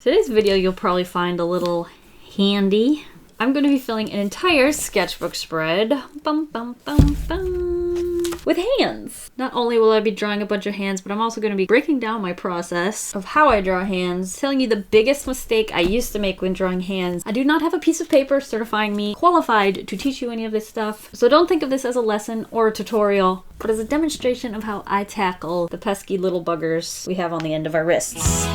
Today's video you'll probably find a little handy. I'm going to be filling an entire sketchbook spread with hands. Not only will I be drawing a bunch of hands, but I'm also going to be breaking down my process of how I draw hands, telling you the biggest mistake I used to make when drawing hands. I do not have a piece of paper certifying me qualified to teach you any of this stuff, so don't think of this as a lesson or a tutorial, but as a demonstration of how I tackle the pesky little buggers we have on the end of our wrists.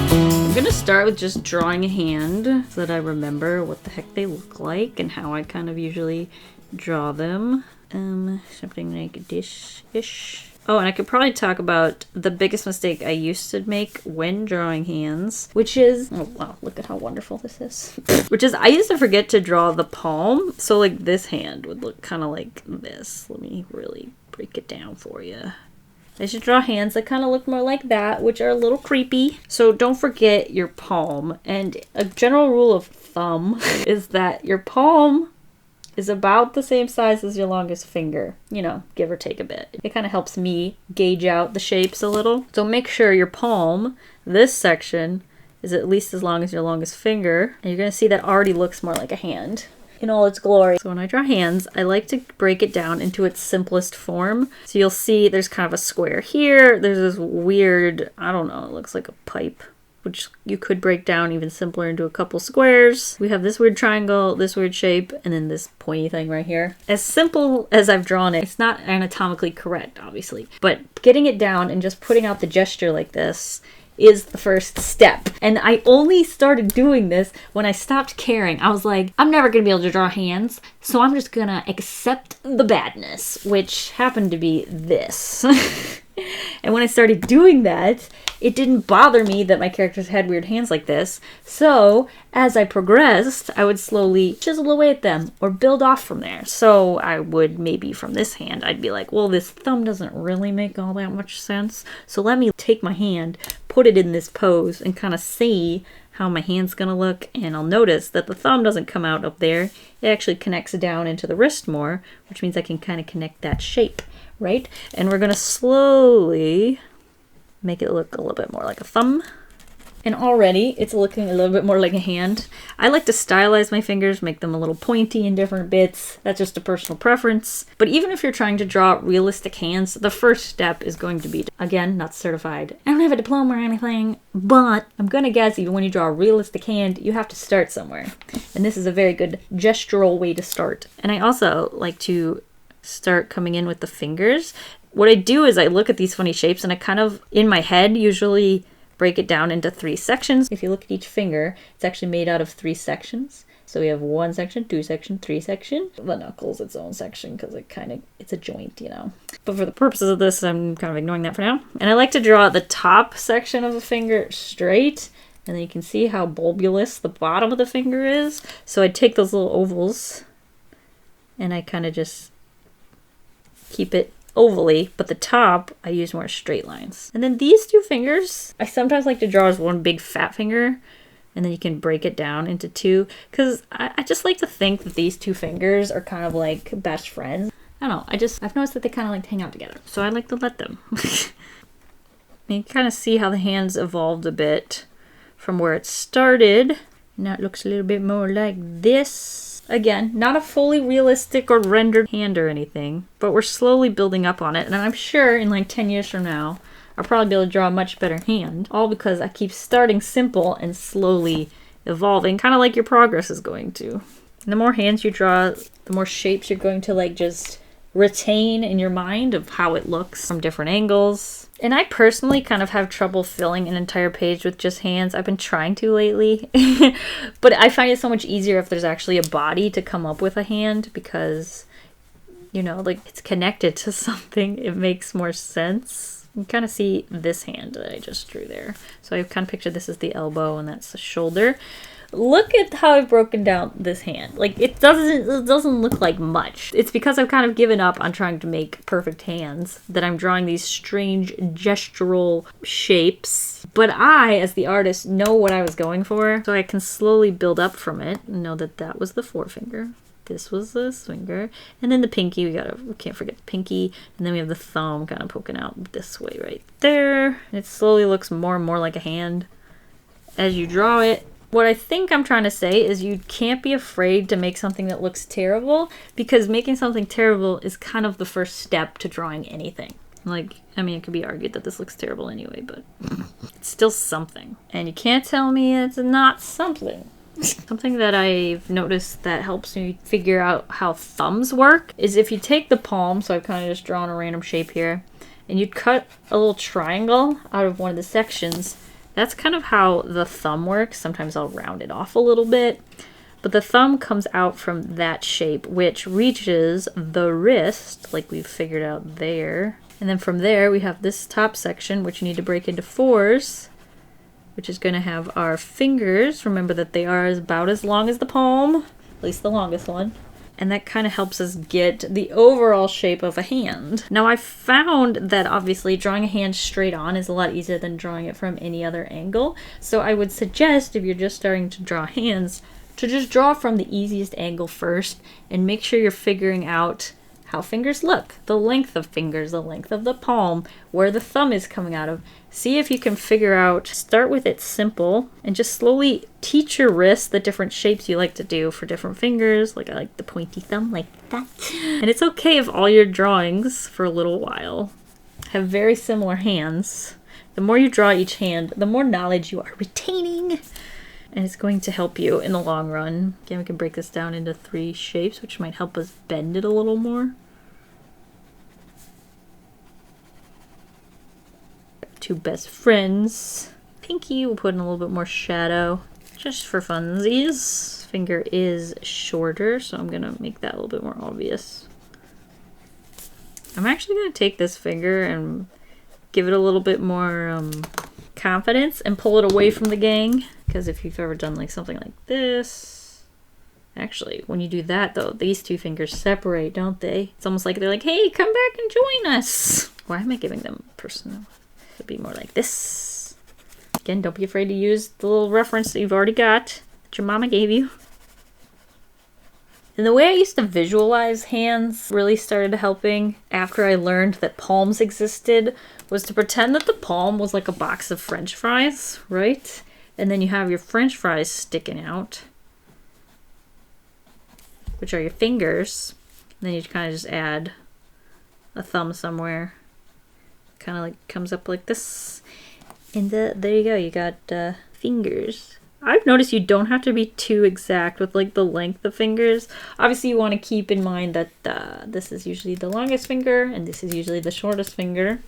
I'm gonna start with just drawing a hand so that I remember what the heck they look like and how I kind of usually draw them. Something like this-ish. Oh, and I could probably talk about the biggest mistake I used to make when drawing hands, which is, oh wow, look at how wonderful this is. Which is, I used to forget to draw the palm, so like this hand would look kind of like this. Let me really break it down for you. I should draw hands that kind of look more like that, which are a little creepy. So don't forget your palm. And a general rule of thumb is that your palm is about the same size as your longest finger. You know, give or take a bit. It kind of helps me gauge out the shapes a little. So make sure your palm, this section, is at least as long as your longest finger. And you're going to see that already looks more like a hand in all its glory. So when I draw hands, I like to break it down into its simplest form. So you'll see there's kind of a square here. There's this weird, I don't know, it looks like a pipe, which you could break down even simpler into a couple squares. We have this weird triangle, this weird shape, and then this pointy thing right here. As simple as I've drawn it, it's not anatomically correct, obviously, but getting it down and just putting out the gesture like this is the first step. And I only started doing this when I stopped caring. I was like, I'm never gonna be able to draw hands, so I'm just gonna accept the badness, which happened to be this. And when I started doing that, it didn't bother me that my characters had weird hands like this. So as I progressed, I would slowly chisel away at them or build off from there. So I would maybe from this hand, I'd be like, well, this thumb doesn't really make all that much sense. So let me take my hand, put it in this pose and kind of see how my hand's gonna look. And I'll notice that the thumb doesn't come out up there. It actually connects down into the wrist more, which means I can kind of connect that shape, right? And we're gonna slowly make it look a little bit more like a thumb. And already it's looking a little bit more like a hand. I like to stylize my fingers, make them a little pointy in different bits. That's just a personal preference. But even if you're trying to draw realistic hands, the first step is going to be, again, not certified. I don't have a diploma or anything, but I'm gonna guess even when you draw a realistic hand, you have to start somewhere. And this is a very good gestural way to start. And I also like to start coming in with the fingers. What I do is I look at these funny shapes and I kind of, in my head, usually break it down into 3 sections. If you look at each finger, it's actually made out of 3 sections. So we have 1 section, 2 section, 3 section. The knuckle's its own section because it's a joint, you know. But for the purposes of this, I'm kind of ignoring that for now. And I like to draw the top section of the finger straight. And then you can see how bulbulous the bottom of the finger is. So I take those little ovals and I kind of just keep it ovally, but the top I use more straight lines. And then these 2 fingers, I sometimes like to draw as one big fat finger, and then you can break it down into 2, because I just like to think that these 2 fingers are kind of like best friends. I don't know, I've noticed that they kind of like to hang out together, so I like to let them. You can kind of see how the hands evolved a bit from where it started. Now it looks a little bit more like this. Again, not a fully realistic or rendered hand or anything, but we're slowly building up on it. And I'm sure in like 10 years from now, I'll probably be able to draw a much better hand. All because I keep starting simple and slowly evolving, kind of like your progress is going to. And the more hands you draw, the more shapes you're going to like just retain in your mind of how it looks from different angles. And I personally kind of have trouble filling an entire page with just hands. I've been trying to lately, but I find it so much easier if there's actually a body to come up with a hand because, you know, like it's connected to something. It makes more sense. You can kind of see this hand that I just drew there. So I kind of pictured this as the elbow and that's the shoulder. Look at how I've broken down this hand. Like it doesn't look like much. It's because I've kind of given up on trying to make perfect hands that I'm drawing these strange gestural shapes. But I, as the artist, know what I was going for, so I can slowly build up from it and know that that was the forefinger. This was this finger. And then the pinky, we can't forget the pinky. And then we have the thumb kind of poking out this way right there. And it slowly looks more and more like a hand as you draw it. What I think I'm trying to say is you can't be afraid to make something that looks terrible, because making something terrible is kind of the first step to drawing anything. Like, I mean, it could be argued that this looks terrible anyway, but it's still something. And you can't tell me it's not something. Something that I've noticed that helps me figure out how thumbs work is if you take the palm, so I've kind of just drawn a random shape here, and you cut a little triangle out of one of the sections. That's kind of how the thumb works. Sometimes I'll round it off a little bit, but the thumb comes out from that shape, which reaches the wrist, like we've figured out there. And then from there, we have this top section, which you need to break into 4s, which is going to have our fingers. Remember that they are about as long as the palm, at least the longest one. And that kind of helps us get the overall shape of a hand. Now, I found that obviously drawing a hand straight on is a lot easier than drawing it from any other angle. So I would suggest, if you're just starting to draw hands, to just draw from the easiest angle first and make sure you're figuring out how fingers look, the length of fingers, the length of the palm, where the thumb is coming out of. See if you can figure out, start with it simple, and just slowly teach your wrist the different shapes you like to do for different fingers. Like I like the pointy thumb like that. And it's okay if all your drawings for a little while have very similar hands. The more you draw each hand, the more knowledge you are retaining. And it's going to help you in the long run. Again, we can break this down into 3 shapes, which might help us bend it a little more. 2 best friends. Pinky, we'll put in a little bit more shadow, just for funsies. Finger is shorter, so I'm gonna make that a little bit more obvious. I'm actually gonna take this finger and give it a little bit more confidence and pull it away from the gang. Because if you've ever done like something like this, actually, when you do that though, these 2 fingers separate, don't they? It's almost like they're like, hey, come back and join us. Why am I giving them personal? It'd be more like this. Again, don't be afraid to use the little reference that you've already got, that your mama gave you. And the way I used to visualize hands really started helping after I learned that palms existed, was to pretend that the palm was like a box of French fries, right? And then you have your French fries sticking out, which are your fingers. And then you kind of just add a thumb somewhere. Kind of like comes up like this. And there you go, you got fingers. I've noticed you don't have to be too exact with like the length of fingers. Obviously you want to keep in mind that this is usually the longest finger and this is usually the shortest finger.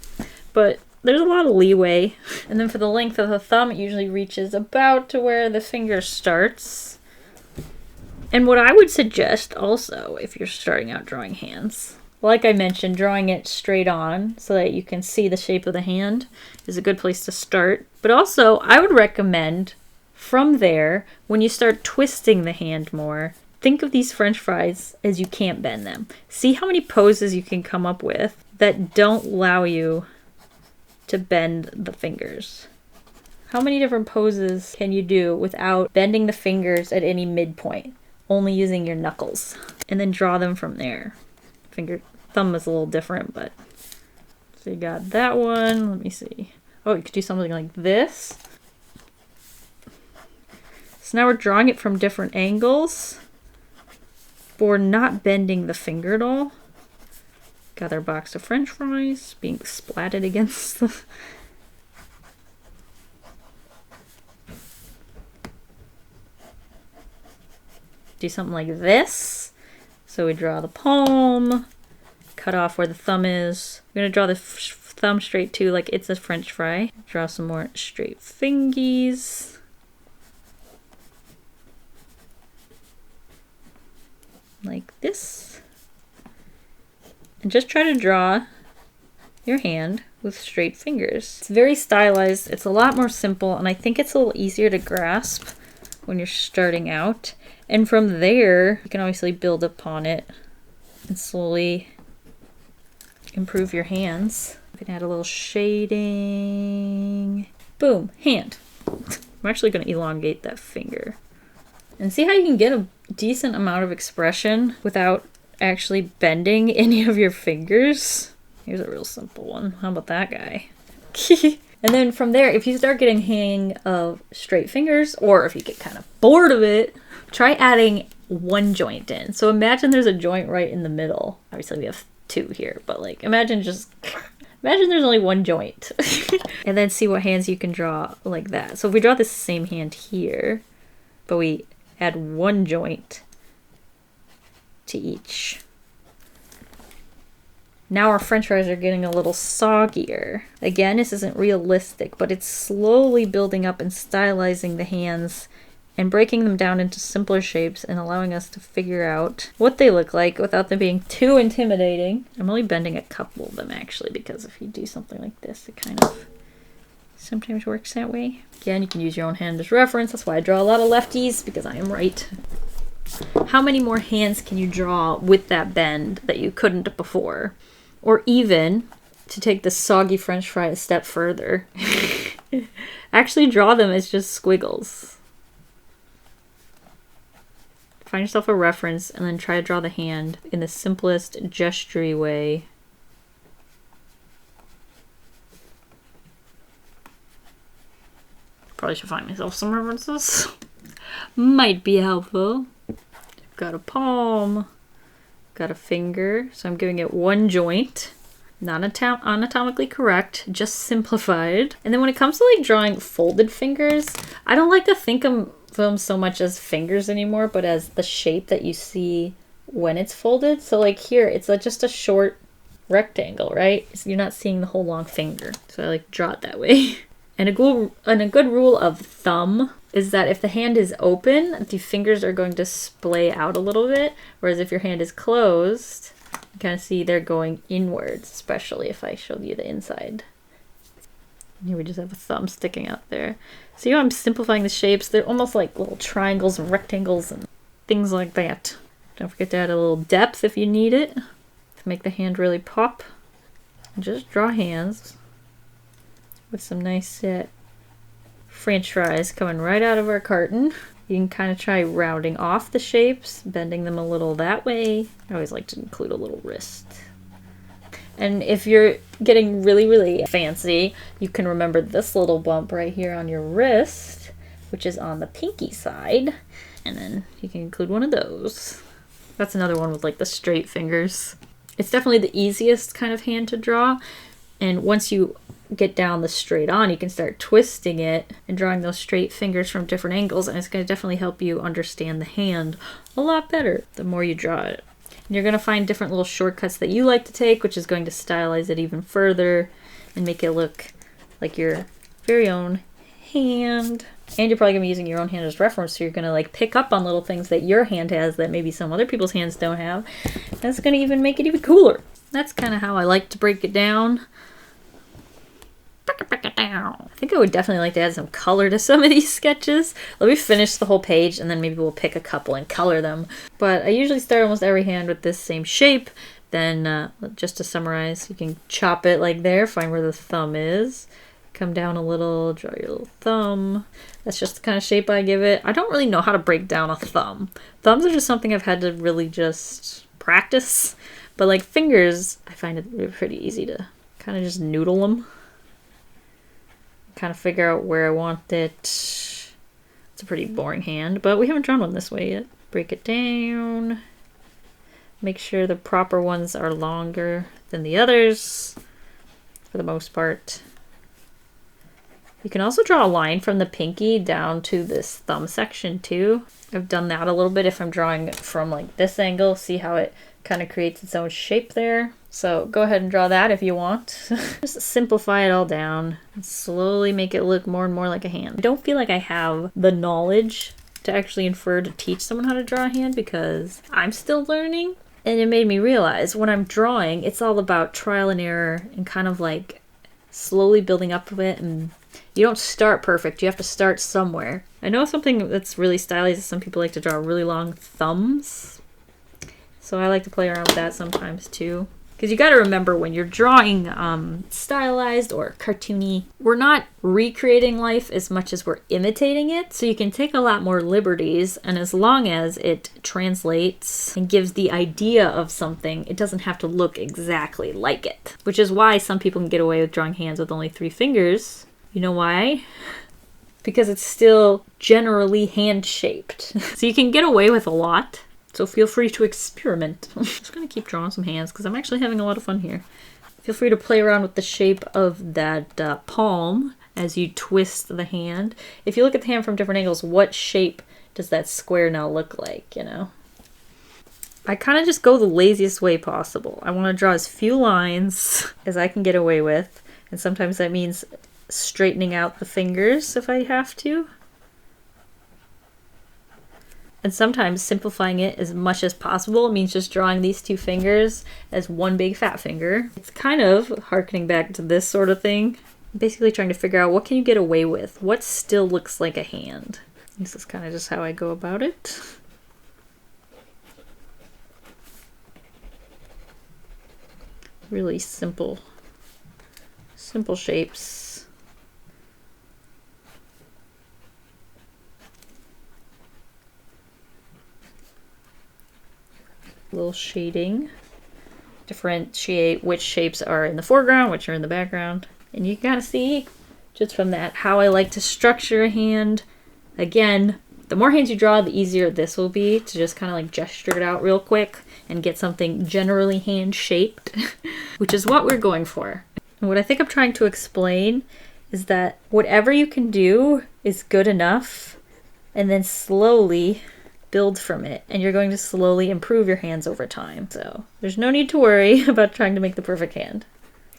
But there's a lot of leeway. And then for the length of the thumb, it usually reaches about to where the finger starts. And what I would suggest also, if you're starting out drawing hands, like I mentioned, drawing it straight on so that you can see the shape of the hand is a good place to start. But also, I would recommend from there, when you start twisting the hand more, think of these French fries as you can't bend them. See how many poses you can come up with that don't allow you to bend the fingers. How many different poses can you do without bending the fingers at any midpoint, only using your knuckles? And then draw them from there. Thumb is a little different, but so you got that one. Let me see. Oh, you could do something like this. So now we're drawing it from different angles for not bending the finger at all. Got our box of French fries being splatted against the... Do something like this. So we draw the palm, cut off where the thumb is. We're gonna draw the thumb straight too, like it's a French fry. Draw some more straight fingies. Like this. And just try to draw your hand with straight fingers. It's very stylized, it's a lot more simple, and I think it's a little easier to grasp when you're starting out. And from there, you can obviously build upon it and slowly improve your hands. You can add a little shading. Boom, hand. I'm actually going to elongate that finger. And see how you can get a decent amount of expression without actually bending any of your fingers. Here's a real simple one. How about that guy? And then from there, if you start getting hang of straight fingers, or if you get kind of bored of it, try adding one joint in. So imagine there's a joint right in the middle. Obviously we have two here, but like imagine there's only one joint. And then see what hands you can draw like that. So if we draw this same hand here, but we add one joint to each. Now our french fries are getting a little soggier. Again, this isn't realistic, but it's slowly building up and stylizing the hands and breaking them down into simpler shapes and allowing us to figure out what they look like without them being too intimidating. I'm only bending a couple of them actually, because if you do something like this, it kind of sometimes works that way. Again, you can use your own hand as reference. That's why I draw a lot of lefties, because I am right. How many more hands can you draw with that bend that you couldn't before? Or even, to take the soggy french fry a step further, actually draw them as just squiggles. Find yourself a reference and then try to draw the hand in the simplest gestury way. Probably should find myself some references. Might be helpful. Got a palm. Got a finger, so I'm giving it one joint. Not anatomically correct, just simplified. And then when it comes to like drawing folded fingers, I don't like to think of them so much as fingers anymore, but as the shape that you see when it's folded. So like here, it's just a short rectangle, right? So you're not seeing the whole long finger. So I like draw it that way. And a good rule of thumb is that if the hand is open, the fingers are going to splay out a little bit. Whereas if your hand is closed, you kind of see they're going inwards, especially if I showed you the inside. Here we just have a thumb sticking out there. See how I'm simplifying the shapes? They're almost like little triangles and rectangles and things like that. Don't forget to add a little depth if you need it to make the hand really pop. And just draw hands with some nice french fries coming right out of our carton. You can kind of try rounding off the shapes, bending them a little that way. I always like to include a little wrist. And if you're getting really, really fancy, you can remember this little bump right here on your wrist, which is on the pinky side. And then you can include one of those. That's another one with like the straight fingers. It's definitely the easiest kind of hand to draw. And once you get down the straight on, you can start twisting it and drawing those straight fingers from different angles, and it's going to definitely help you understand the hand a lot better the more you draw it. And you're going to find different little shortcuts that you like to take, which is going to stylize it even further and make it look like your very own hand. And you're probably going to be using your own hand as reference, so you're going to like pick up on little things that your hand has that maybe some other people's hands don't have. That's going to even make it even cooler. That's kind of how I like to break it down. I think I would definitely like to add some color to some of these sketches. Let me finish the whole page and then maybe we'll pick a couple and color them. But I usually start almost every hand with this same shape. Then just to summarize, you can chop it like there, find where the thumb is. Come down a little, draw your little thumb. That's just the kind of shape I give it. I don't really know how to break down a thumb. Thumbs are just something I've had to really just practice. But like fingers, I find it pretty easy to kind of just noodle them. Kind of figure out where I want it. It's a pretty boring hand, but we haven't drawn one this way yet. Break it down. Make sure the proper ones are longer than the others, for the most part. You can also draw a line from the pinky down to this thumb section too. I've done that a little bit if I'm drawing from like this angle. See how it kind of creates its own shape there. So go ahead and draw that if you want. Just simplify it all down and slowly make it look more and more like a hand. I don't feel like I have the knowledge to actually infer to teach someone how to draw a hand because I'm still learning. And it made me realize when I'm drawing, it's all about trial and error and kind of like slowly building up a it. And you don't start perfect. You have to start somewhere. I know something that's really stylized is some people like to draw really long thumbs. So I like to play around with that sometimes too. Because you got to remember when you're drawing stylized or cartoony, we're not recreating life as much as we're imitating it. So you can take a lot more liberties, and as long as it translates and gives the idea of something, it doesn't have to look exactly like it. Which is why some people can get away with drawing hands with only 3 fingers. You know why? Because it's still generally hand-shaped. So you can get away with a lot. So feel free to experiment. I'm just going to keep drawing some hands because I'm actually having a lot of fun here. Feel free to play around with the shape of that palm as you twist the hand. If you look at the hand from different angles, what shape does that square now look like, you know? I kind of just go the laziest way possible. I want to draw as few lines as I can get away with. And sometimes that means straightening out the fingers if I have to. And sometimes simplifying it as much as possible means just drawing these 2 fingers as one big fat finger. It's kind of harkening back to this sort of thing. Basically trying to figure out what can you get away with? What still looks like a hand? This is kind of just how I go about it. Really simple shapes. Little shading. Differentiate which shapes are in the foreground, which are in the background. And you gotta see, just from that, how I like to structure a hand. Again, the more hands you draw, the easier this will be to just kind of like gesture it out real quick and get something generally hand-shaped, which is what we're going for. And what I think I'm trying to explain is that whatever you can do is good enough, and then slowly build from it, and you're going to slowly improve your hands over time. So there's no need to worry about trying to make the perfect hand.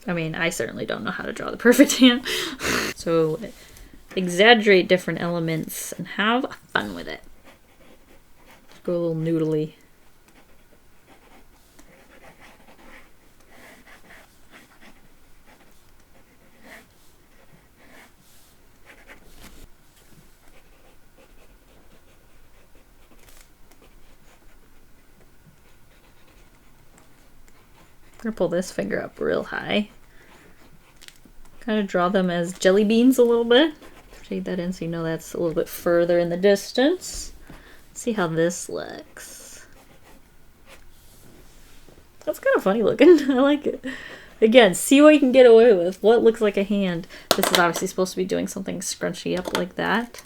I mean, I certainly don't know how to draw the perfect hand. So exaggerate different elements and have fun with it. Go a little noodly. I'm gonna pull this finger up real high. Kind of draw them as jelly beans a little bit. Shade that in so you know that's a little bit further in the distance. See how this looks. That's kind of funny looking. I like it. Again, see what you can get away with. What looks like a hand. This is obviously supposed to be doing something scrunchy up like that.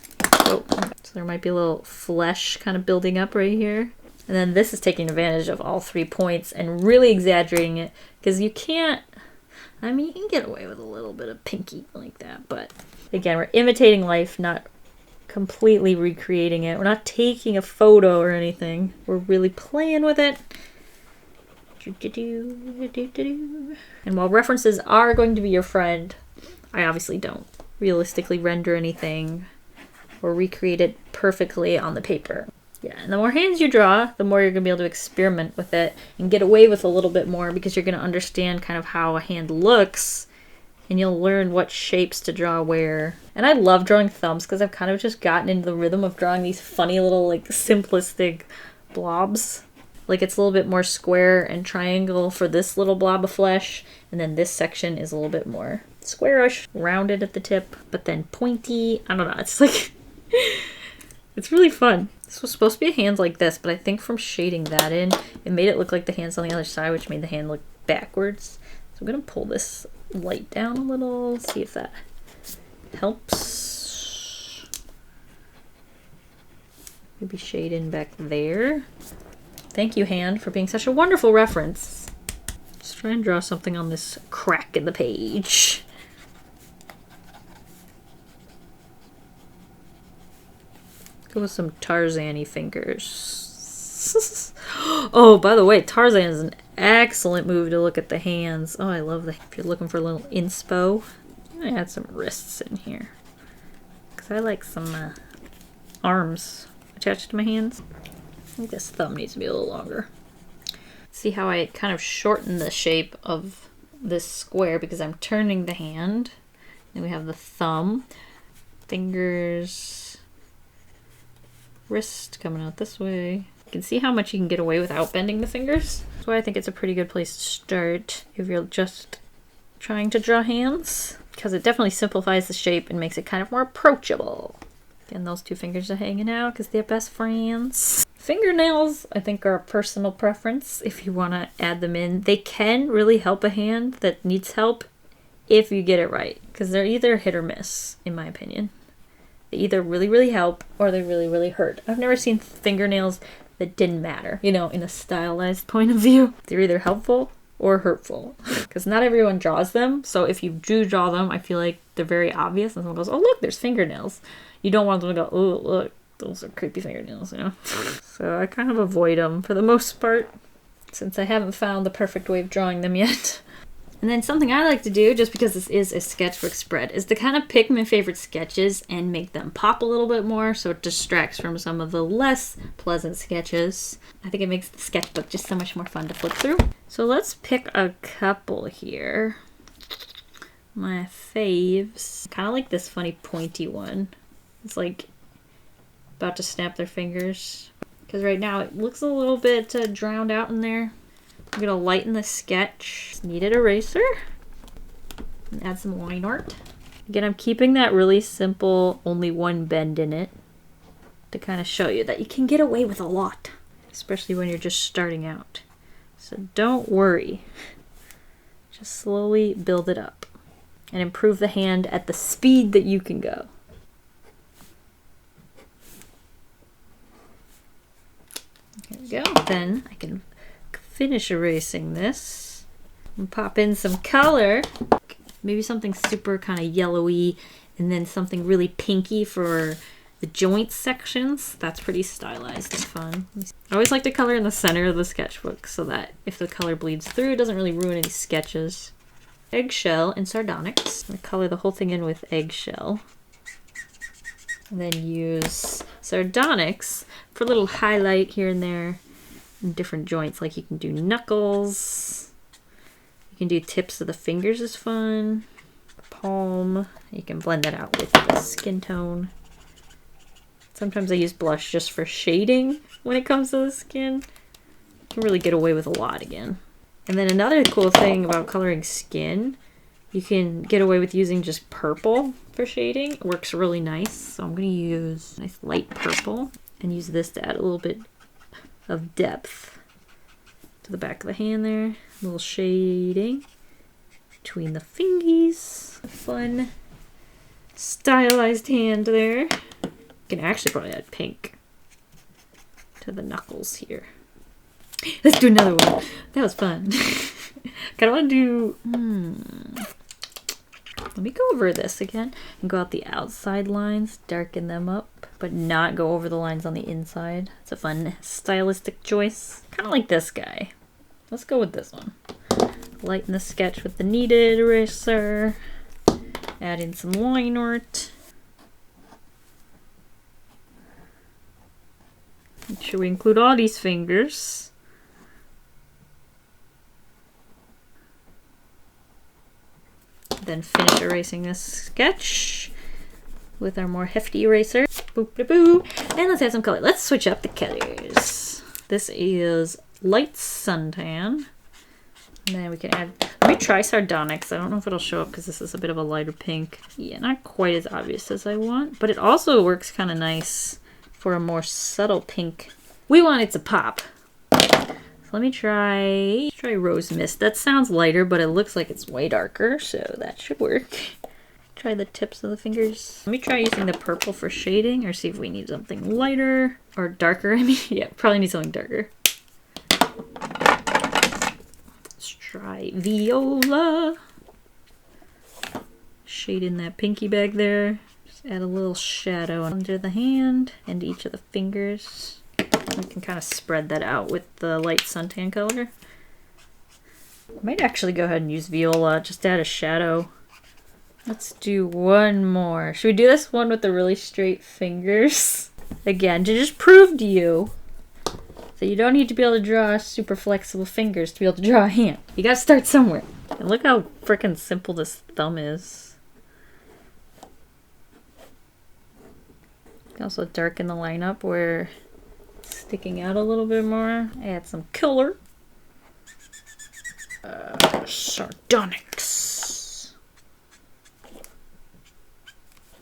Oh, so there might be a little flesh kind of building up right here. And then this is taking advantage of all 3 points and really exaggerating it, because you can't, I mean, you can get away with a little bit of pinky like that, but again, we're imitating life, not completely recreating it. We're not taking a photo or anything. We're really playing with it. And while references are going to be your friend, I obviously don't realistically render anything or recreate it perfectly on the paper. Yeah, and the more hands you draw, the more you're going to be able to experiment with it and get away with a little bit more, because you're going to understand kind of how a hand looks, and you'll learn what shapes to draw where. And I love drawing thumbs because I've kind of just gotten into the rhythm of drawing these funny little like simplistic blobs. Like it's a little bit more square and triangle for this little blob of flesh, and then this section is a little bit more squarish, rounded at the tip, but then pointy. I don't know, it's like it's really fun. This was supposed to be a hand like this, but I think from shading that in, it made it look like the hand's on the other side, which made the hand look backwards. So I'm gonna pull this light down a little, see if that helps. Maybe shade in back there. Thank you, hand, for being such a wonderful reference. Let's try and draw something on this crack in the page. Go with some Tarzan-y fingers. Oh, by the way, Tarzan is an excellent move to look at the hands. Oh, I love that. If you're looking for a little inspo, I'm gonna add some wrists in here, because I like some arms attached to my hands. I think this thumb needs to be a little longer. See how I kind of shorten the shape of this square because I'm turning the hand. Then we have the thumb, fingers, wrist coming out this way. can see how much you can get away without bending the fingers. So I think it's a pretty good place to start if you're just trying to draw hands, because it definitely simplifies the shape and makes it kind of more approachable. And those two fingers are hanging out because they're best friends. Fingernails, I think, are a personal preference if you want to add them in. They can really help a hand that needs help if you get it right, because they're either hit or miss, in my opinion. They either really, really help or they really, really hurt. I've never seen fingernails that didn't matter, you know, in a stylized point of view. They're either helpful or hurtful, because not everyone draws them. So if you do draw them, I feel like they're very obvious and someone goes, oh look, there's fingernails. You don't want them to go, oh look, those are creepy fingernails, you know. So I kind of avoid them for the most part, since I haven't found the perfect way of drawing them yet. And then something I like to do, just because this is a sketchbook spread, is to kind of pick my favorite sketches and make them pop a little bit more so it distracts from some of the less pleasant sketches. I think it makes the sketchbook just so much more fun to flip through. So let's pick a couple here. My faves. Kind of like this funny pointy one. It's like about to snap their fingers. Because right now it looks a little bit drowned out in there. I'm going to lighten the sketch. Needed eraser. And add some line art. Again, I'm keeping that really simple, only one bend in it, to kind of show you that you can get away with a lot, especially when you're just starting out. So don't worry. Just slowly build it up and improve the hand at the speed that you can go. There we go. Then I can finish erasing this and pop in some color. Maybe something super kind of yellowy and then something really pinky for the joint sections. That's pretty stylized and fun. I always like to color in the center of the sketchbook so that if the color bleeds through, it doesn't really ruin any sketches. Eggshell and sardonyx. I'm going to color the whole thing in with eggshell. And then use sardonyx for a little highlight here and there. Different joints, like you can do knuckles, you can do tips of the fingers is fun, palm, you can blend that out with the skin tone. Sometimes I use blush just for shading when it comes to the skin. You can really get away with a lot again. And then another cool thing about coloring skin, you can get away with using just purple for shading. It works really nice, so I'm going to use nice light purple and use this to add a little bit of depth to the back of the hand there. A little shading between the fingies. A fun stylized hand there. You can actually probably add pink to the knuckles here. Let's do another one. That was fun. Kind of want to do... Let me go over this again and go out the outside lines, darken them up, but not go over the lines on the inside. It's a fun stylistic choice. Kind of like this guy. Let's go with this one. Lighten the sketch with the kneaded eraser. Add in some line art. Make sure we include all these fingers. Then finish erasing this sketch with our more hefty eraser. Boop, boop, boop. And let's add some color. Let's switch up the colors. This is light suntan. And then we can add, let me try sardonyx. I don't know if it'll show up because this is a bit of a lighter pink. Yeah, not quite as obvious as I want, but it also works kind of nice for a more subtle pink. We want it to pop. Let me try Rose Mist. That sounds lighter, but it looks like it's way darker, so that should work. Try the tips of the fingers. Let me try using the purple for shading, or see if we need something lighter, or darker, I mean. Yeah, probably need something darker. Let's try Viola. Shade in that pinky bag there. Just add a little shadow under the hand and each of the fingers. We can kind of spread that out with the light suntan color. I might actually go ahead and use Viola, just to add a shadow. Let's do one more. Should we do this one with the really straight fingers? Again, to just prove to you that you don't need to be able to draw super flexible fingers to be able to draw a hand. You gotta start somewhere. And look how freaking simple this thumb is. You can also darken the line up where sticking out a little bit more. Add some color. Sardonyx.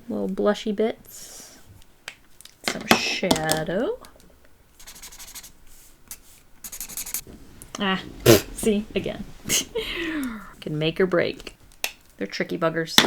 Little blushy bits. Some shadow. Ah, see, again. Can make or break. They're tricky buggers.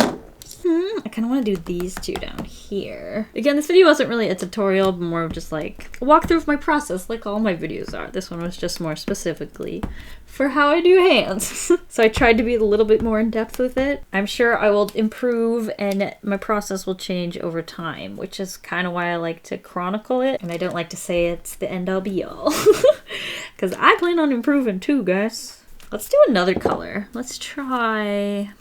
I kind of want to do these two down here. Again, this video wasn't really a tutorial, but more of just like a walkthrough of my process, like all my videos are. This one was just more specifically for how I do hands. So I tried to be a little bit more in depth with it. I'm sure I will improve and my process will change over time, which is kind of why I like to chronicle it. And I don't like to say it's the end all be all. Because I plan on improving too, guys. Let's do another color. Let's try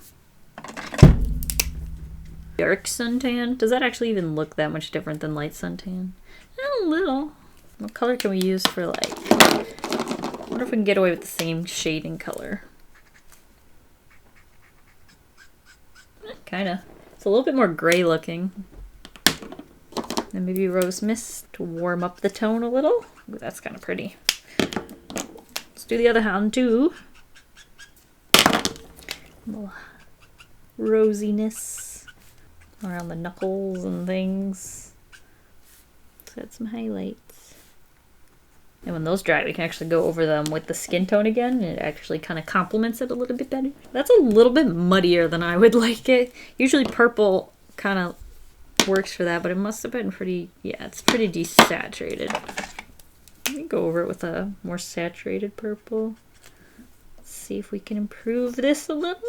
dark suntan. Does that actually even look that much different than light suntan? A little. What color can we use for like... I wonder if we can get away with the same shading color. Kinda. It's a little bit more gray looking. And maybe rose mist to warm up the tone a little. Ooh, that's kind of pretty. Let's do the other hand too. Little rosiness around the knuckles and things. Let's add some highlights. And when those dry, we can actually go over them with the skin tone again, and it actually kind of complements it a little bit better. That's a little bit muddier than I would like it. Usually purple kind of works for that, but it must have been pretty, yeah, it's pretty desaturated. Let me go over it with a more saturated purple. Let's see if we can improve this a little.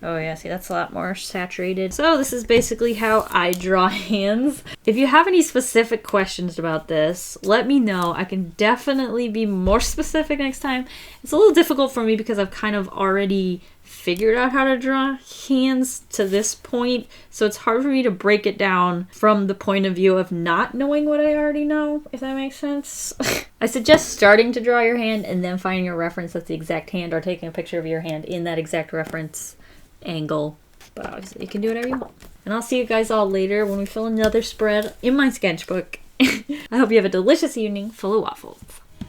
Oh yeah, see, that's a lot more saturated. So this is basically how I draw hands. If you have any specific questions about this, let me know. I can definitely be more specific next time. It's a little difficult for me because I've kind of already figured out how to draw hands to this point. So it's hard for me to break it down from the point of view of not knowing what I already know, if that makes sense. I suggest starting to draw your hand and then finding a reference that's the exact hand, or taking a picture of your hand in that exact reference angle, but obviously you can do whatever you want. And I'll see you guys all later when we fill another spread in my sketchbook. I hope you have a delicious evening full of waffles.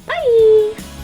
Bye!